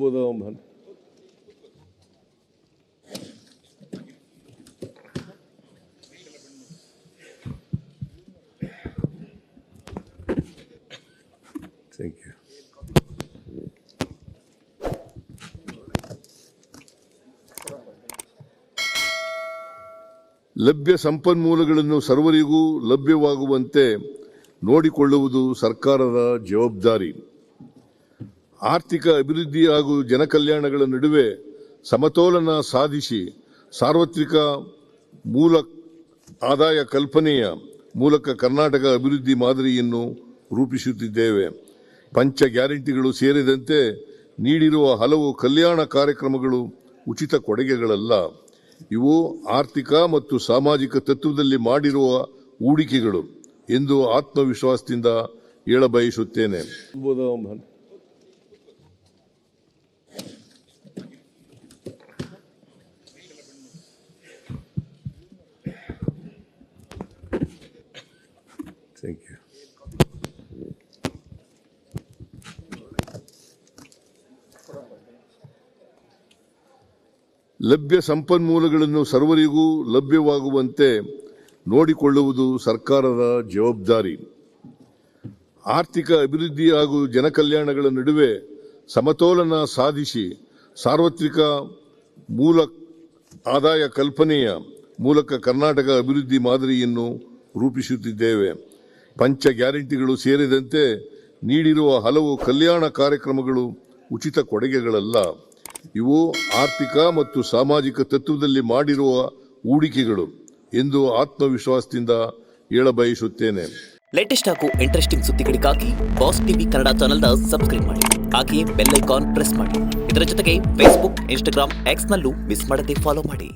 Budhavan. Thank you. ಲಭ್ಯ ಸಂಪನ್ಮೂಲಗಳನ್ನು ಸರ್ವರಿಗೂ ಲಭ್ಯವಾಗುವಂತೆ ನೋಡಿಕೊಳ್ಳುವುದು ಸರ್ಕಾರದ ಜವಾಬ್ದಾರಿ. ಆರ್ಥಿಕ ಅಭಿವೃದ್ಧಿ ಹಾಗೂ ಜನಕಲ್ಯಾಣಗಳ ನಡುವೆ ಸಮತೋಲನ ಸಾಧಿಸಿ ಸಾರ್ವತ್ರಿಕ ಮೂಲ ಆದಾಯ ಕಲ್ಪನೆಯ ಮೂಲಕ ಕರ್ನಾಟಕ ಅಭಿವೃದ್ಧಿ ಮಾದರಿಯನ್ನು ರೂಪಿಸುತ್ತಿದ್ದೇವೆ. ಪಂಚ ಗ್ಯಾರಂಟಿಗಳು ಸೇರಿದಂತೆ ನೀಡಿರುವ ಹಲವು ಕಲ್ಯಾಣ ಕಾರ್ಯಕ್ರಮಗಳು ಉಚಿತ ಕೊಡುಗೆಗಳಲ್ಲ. ಇವು ಆರ್ಥಿಕ ಮತ್ತು ಸಾಮಾಜಿಕ ತತ್ವದಲ್ಲಿ ಮಾಡಿರುವ ಹೂಡಿಕೆಗಳು ಎಂದು ಆತ್ಮವಿಶ್ವಾಸದಿಂದ ಹೇಳಬಯಸುತ್ತೇನೆ. Thank you. ಲಭ್ಯ ಸಂಪನ್ಮೂಲಗಳನ್ನು ಸರ್ವರಿಗೂ ಲಭ್ಯವಾಗುವಂತೆ ನೋಡಿಕೊಳ್ಳುವುದು ಸರ್ಕಾರದ ಜವಾಬ್ದಾರಿ. ಆರ್ಥಿಕ ಅಭಿವೃದ್ಧಿ ಹಾಗೂ ಜನಕಲ್ಯಾಣಗಳ ನಡುವೆ ಸಮತೋಲನ ಸಾಧಿಸಿ ಸಾರ್ವತ್ರಿಕ ಮೂಲ ಆದಾಯ ಕಲ್ಪನೆಯ ಮೂಲಕ ಕರ್ನಾಟಕ ಅಭಿವೃದ್ಧಿ ಮಾದರಿಯನ್ನು ರೂಪಿಸುತ್ತಿದ್ದೇವೆ. ಪಂಚ ಗ್ಯಾರಂಟಿಗಳು ಸೇರಿದಂತೆ ನೀಡಿರುವ ಹಲವು ಕಲ್ಯಾಣ ಕಾರ್ಯಕ್ರಮಗಳು ಉಚಿತ ಕೊಡುಗೆಗಳಲ್ಲ. ಇವು ಆರ್ಥಿಕ ಮತ್ತು ಸಾಮಾಜಿಕ ತತ್ವದಲ್ಲಿ ಮಾಡಿರುವ ಹೂಡಿಕೆಗಳು ಎಂದು ಆತ್ಮವಿಶ್ವಾಸದಿಂದ ಹೇಳಬಯಸುತ್ತೇನೆ. ಲೇಟೆಸ್ಟ್ ಹಾಗೂ ಇಂಟ್ರೆಸ್ಟಿಂಗ್ ಸುದ್ದಿಗಳಿಗಾಗಿ ಬಾಸ್ ಟಿವಿ ಕನ್ನಡ ಚಾನೆಲ್ನ ಸಬ್ಸ್ಕ್ರೈಬ್ ಮಾಡಿ. ಹಾಗೆಯೇ ಬೆಲ್ ಐಕಾನ್ ಪ್ರೆಸ್ ಮಾಡಿ. ಇದರ ಜೊತೆಗೆ ಫೇಸ್ಬುಕ್, ಇನ್ಸ್ಟಾಗ್ರಾಮ್, ಎಕ್ಸ್ನಲ್ಲೂ ಮಿಸ್ ಮಾಡದೆ ಫಾಲೋ ಮಾಡಿ.